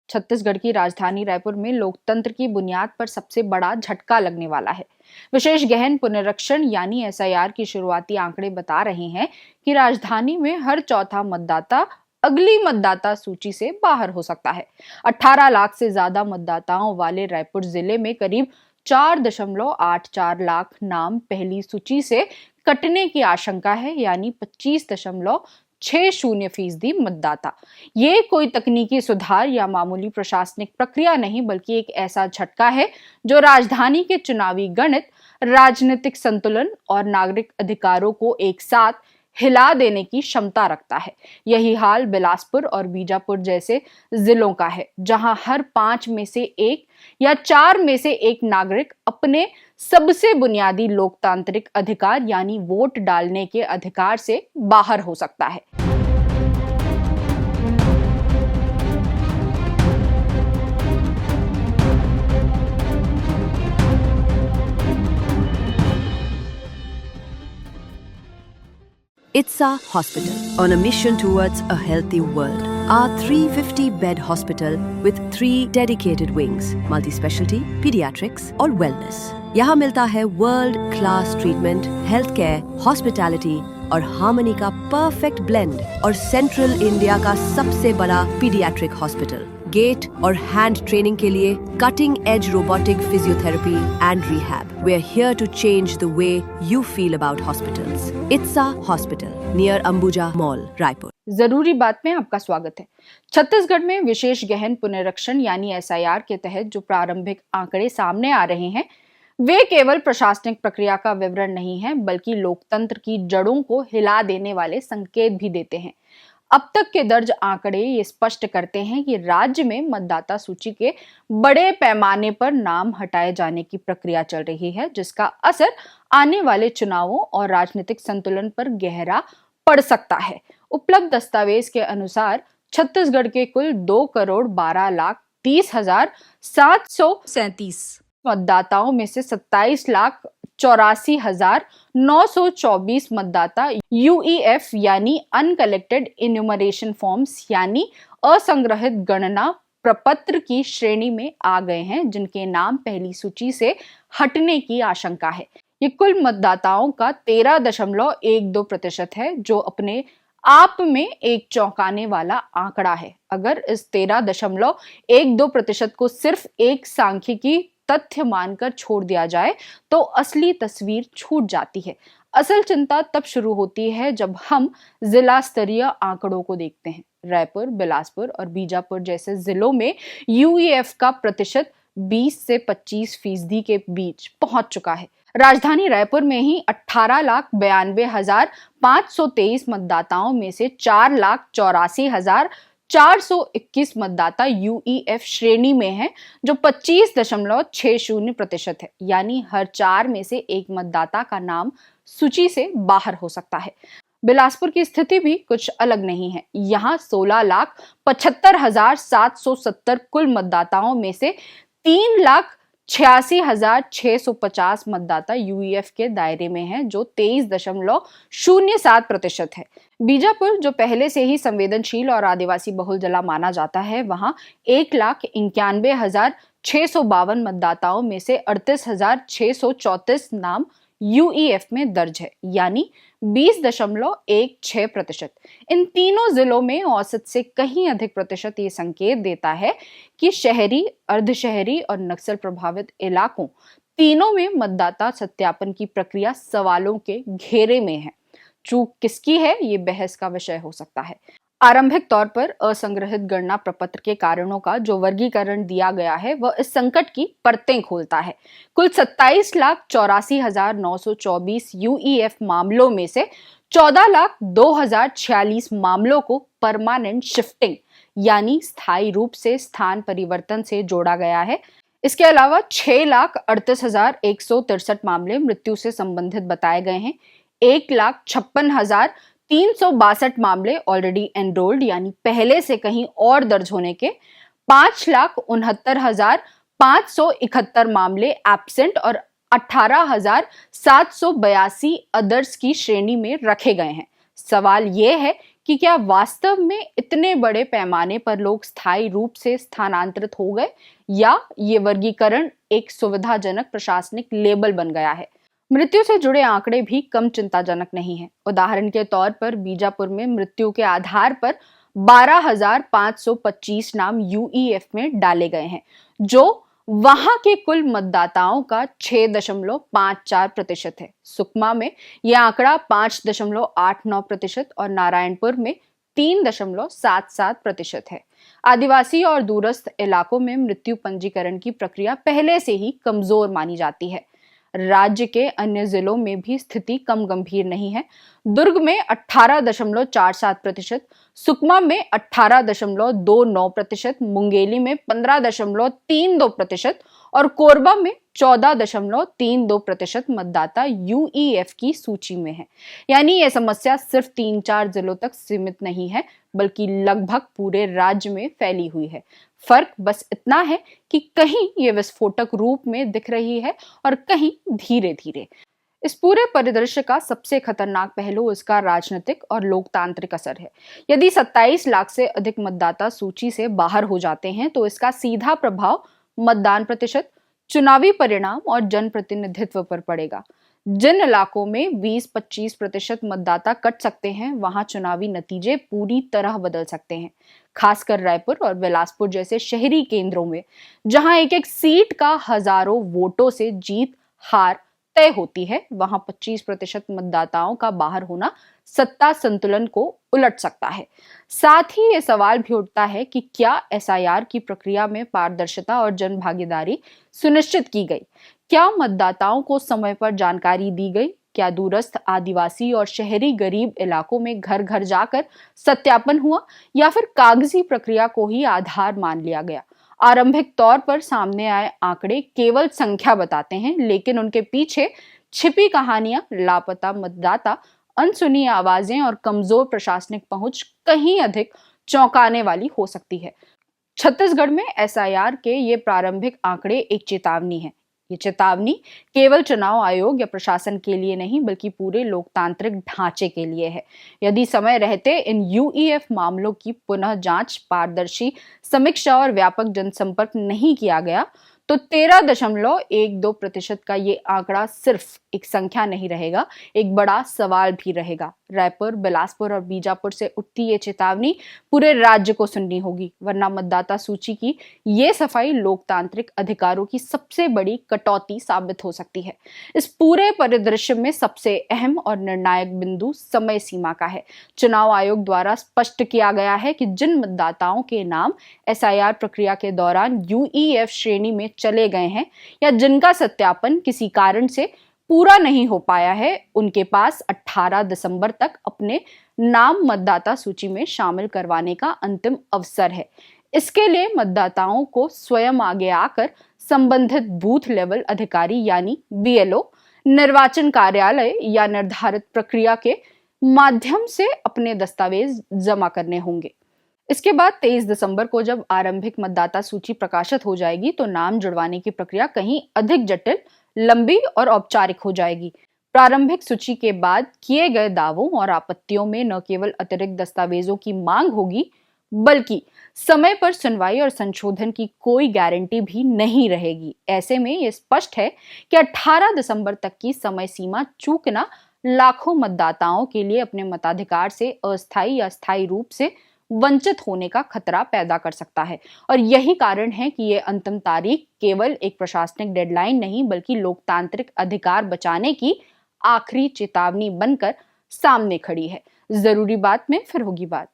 छत्तीसगढ़ की राजधानी रायपुर में लोकतंत्र की बुनियाद पर सबसे बड़ा झटका लगने वाला है। विशेष गहन पुनरीक्षण यानी एसआईआर की शुरुआती आंकड़े बता रहे हैं कि राजधानी में हर चौथा मतदाता अगली मतदाता सूची से बाहर हो सकता है। 18 लाख से ज्यादा मतदाताओं वाले रायपुर जिले में करीब 4.84 लाख नाम पहली सूची से कटने की आशंका है, यानी 25.60% मतदाता। ये कोई तकनीकी सुधार या मामूली प्रशासनिक प्रक्रिया नहीं, बल्कि एक ऐसा झटका है जो राजधानी के चुनावी गणित, राजनीतिक संतुलन और नागरिक अधिकारों को एक साथ हिला देने की क्षमता रखता है। यही हाल बिलासपुर और बीजापुर जैसे जिलों का है, जहां हर 5 में से 1 या 4 में से 1 नागरिक अपने सबसे बुनियादी लोकतांत्रिक अधिकार यानी वोट डालने के अधिकार से बाहर हो सकता है। ITSA Hospital, on a mission towards a healthy world. Our 350-bed hospital with 3 dedicated wings, multi-specialty, pediatrics और wellness. यहाँ मिलता है world class treatment, health care, hospitality और हार्मनी का परफेक्ट ब्लेंड, और सेंट्रल इंडिया का सबसे बड़ा पीडियाट्रिक हॉस्पिटल। गेट और हैंड ट्रेनिंग के लिए cutting edge robotic physiotherapy and rehab. We are here to change the way you feel about hospitals. It's a hospital near Ambuja mall, Raipur. जरूरी बात में आपका स्वागत है। छत्तीसगढ़ में विशेष गहन पुनरीक्षण यानी एसआईआर के तहत जो प्रारंभिक आंकड़े सामने आ रहे हैं, वे केवल प्रशासनिक प्रक्रिया का विवरण नहीं है, बल्कि लोकतंत्र की जड़ों को हिला देने वाले संकेत भी देते हैं। अब तक के दर्ज आंकड़े ये स्पष्ट करते हैं कि राज्य में मतदाता सूची के बड़े पैमाने पर नाम हटाए जाने की प्रक्रिया चल रही है, जिसका असर आने वाले चुनावों और राजनीतिक संतुलन पर गहरा पड़ सकता है। उपलब्ध दस्तावेज के अनुसार छत्तीसगढ़ के कुल 2,12,30,737 मतदाताओं में से 27,84,924 मतदाता यूईएफ यानी अनकलेक्टेड इन्यूमरेशन फॉर्म्स यानी असंग्रहित गणना प्रपत्र की श्रेणी में आ गए हैं, जिनके नाम पहली सूची से हटने की आशंका है। ये कुल मतदाताओं का 13.12% है, जो अपने आप में एक चौंकाने वाला आंकड़ा है। अगर इस 13.12% को सिर्फ एक सांख्यिकी तथ्य मानकर छोड़ दिया जाए तो असली तस्वीर छूट जाती है। असल चिंता तब शुरू होती है जब हम जिला स्तरीय आंकड़ों को देखते हैं। रायपुर, बिलासपुर और बीजापुर जैसे जिलों में यूईएफ का प्रतिशत 20 से 25% के बीच पहुंच चुका है। राजधानी रायपुर में ही 18,92,523 मतदाताओं में से 4,84,421 मतदाता यूईएफ श्रेणी में हैं, जो 25.60% है, यानी हर 4 में से 1 मतदाता का नाम सूची से बाहर हो सकता है। बिलासपुर की स्थिति भी कुछ अलग नहीं है। यहाँ 16,75,770 कुल मतदाताओं में से 3,86,650 मतदाता यूईएफ के दायरे में हैं, जो 23.07% है। बीजापुर, जो पहले से ही संवेदनशील और आदिवासी बहुल जिला माना जाता है, वहां 1,91,652 मतदाताओं में से 38,634 नाम यूईएफ में दर्ज है, यानी 20.16%। इन तीनों जिलों में औसत से कहीं अधिक प्रतिशत ये संकेत देता है कि शहरी, अर्धशहरी और नक्सल प्रभावित इलाकों तीनों में मतदाता सत्यापन की प्रक्रिया सवालों के घेरे में है। चूक किसकी है, ये बहस का विषय हो सकता है। आरंभिक तौर पर असंग्रहित गणना प्रपत्र के कारणों का जो वर्गीकरण दिया गया है, वह इस संकट की परतें खोलता है। कुल 27,84,924 यूईएफ मामलों में से 14,02,046 मामलों को परमानेंट शिफ्टिंग यानी स्थायी रूप से स्थान परिवर्तन से जोड़ा गया है। इसके अलावा 6,38,163 मामले मृत्यु से संबंधित बताए गए हैं। 1,56,362 मामले ऑलरेडी एनरोल्ड यानी पहले से कहीं और दर्ज होने के, 5,69,571 मामले एब्सेंट और 18,782 अदर्स की श्रेणी में रखे गए हैं। सवाल यह है कि क्या वास्तव में इतने बड़े पैमाने पर लोग स्थायी रूप से स्थानांतरित हो गए या ये वर्गीकरण एक सुविधाजनक प्रशासनिक लेबल बन गया है। मृत्यु से जुड़े आंकड़े भी कम चिंताजनक नहीं हैं। उदाहरण के तौर पर बीजापुर में मृत्यु के आधार पर 12,525 नाम यूईएफ में डाले गए हैं, जो वहां के कुल मतदाताओं का 6.54% है। सुकमा में यह आंकड़ा 5.89% और नारायणपुर में 3.77% है। आदिवासी और दूरस्थ इलाकों में मृत्यु पंजीकरण की प्रक्रिया पहले से ही कमजोर मानी जाती है। राज्य के अन्य जिलों में भी स्थिति कम गंभीर नहीं है। दुर्ग में 18.47%, सुकमा में 18.29%, मुंगेली में 15.32% और कोरबा में 14.32% मतदाता यूईएफ की सूची में है। यानी यह समस्या सिर्फ 3-4 जिलों तक सीमित नहीं है, बल्कि लगभग पूरे राज्य में फैली हुई है। फर्क बस इतना है कि कहीं ये विस्फोटक रूप में दिख रही है और कहीं धीरे धीरे। इस पूरे परिदृश्य का सबसे खतरनाक पहलू इसका राजनीतिक और लोकतांत्रिक असर है। यदि 27 लाख से अधिक मतदाता सूची से बाहर हो जाते हैं तो इसका सीधा प्रभाव मतदान प्रतिशत, चुनावी परिणाम और जनप्रतिनिधित्व पर पड़ेगा। जिन इलाकों में 20-25% मतदाता कट सकते हैं, वहां चुनावी नतीजे पूरी तरह बदल सकते हैं। खासकर रायपुर और बिलासपुर जैसे शहरी केंद्रों में, जहां एक एक सीट का हजारों वोटों से जीत हार तय होती है, वहां 25% मतदाताओं का बाहर होना सत्ता संतुलन को उलट सकता है। साथ ही ये सवाल भी उठता है कि क्या एसआईआर की प्रक्रिया में पारदर्शिता और जनभागीदारी सुनिश्चित की गई? क्या मतदाताओं को समय पर जानकारी दी गई? क्या दूरस्थ आदिवासी और शहरी गरीब इलाकों में घर घर जाकर सत्यापन हुआ या फिर कागजी प्रक्रिया को ही आधार मान लिया गया? आरंभिक तौर पर सामने आए आंकड़े केवल संख्या बताते हैं, लेकिन उनके पीछे छिपी कहानियां, लापता मतदाता, अनसुनी आवाजें और कमजोर प्रशासनिक पहुंच कहीं अधिक चौंकाने वाली हो सकती है। छत्तीसगढ़ में एसआईआर के ये प्रारंभिक आंकड़े एक चेतावनी है। ये चेतावनी केवल चुनाव आयोग या प्रशासन के लिए नहीं, बल्कि पूरे लोकतांत्रिक ढांचे के लिए है। यदि समय रहते इन यूईएफ मामलों की पुनः जांच, पारदर्शी समीक्षा और व्यापक जनसंपर्क नहीं किया गया तो 13.12% का ये आंकड़ा सिर्फ एक संख्या नहीं रहेगा, एक बड़ा सवाल भी रहेगा। रायपुर, बिलासपुर और बीजापुर से उठती ये चेतावनी पूरे राज्य को सुननी होगी, वरना मतदाता सूची की ये सफाई लोकतांत्रिक अधिकारों की सबसे बड़ी कटौती साबित हो सकती है। इस पूरे परिदृश्य में सबसे अहम और निर्णायक बिंदु समय सीमा का है। चुनाव आयोग द्वारा स्पष्ट किया गया है कि जिन मतदाताओं के नाम एसआईआर प्रक्रिया के दौरान यूईएफ श्रेणी में चले गए हैं या जिनका सत्यापन किसी कारण से पूरा नहीं हो पाया है, उनके पास 18 दिसंबर तक अपने नाम मतदाता सूची में शामिल करवाने का अंतिम अवसर है। इसके लिए मतदाताओं को स्वयं आगे आकर संबंधित बूथ लेवल अधिकारी यानी बीएलओ, निर्वाचन कार्यालय या निर्धारित प्रक्रिया के माध्यम से अपने दस्तावेज जमा करने होंगे। इसके बाद 23 दिसंबर को जब आरंभिक मतदाता सूची प्रकाशित हो जाएगी तो नाम जुड़वाने की प्रक्रिया कहीं अधिक जटिल, लंबी और औपचारिक हो जाएगी। प्रारंभिक सूची के बाद किए गए दावों और आपत्तियों में न केवल अतिरिक्त दस्तावेजों की मांग होगी, बल्कि समय पर सुनवाई और संशोधन की कोई गारंटी भी नहीं रहेगी। ऐसे में यह स्पष्ट है कि 18 दिसंबर तक की समय सीमा चूकना लाखों मतदाताओं के लिए अपने मताधिकार से अस्थायी या स्थायी रूप से वंचित होने का खतरा पैदा कर सकता है। और यही कारण है कि ये अंतिम तारीख केवल एक प्रशासनिक डेडलाइन नहीं, बल्कि लोकतांत्रिक अधिकार बचाने की आखिरी चेतावनी बनकर सामने खड़ी है। जरूरी बात में फिर होगी बात।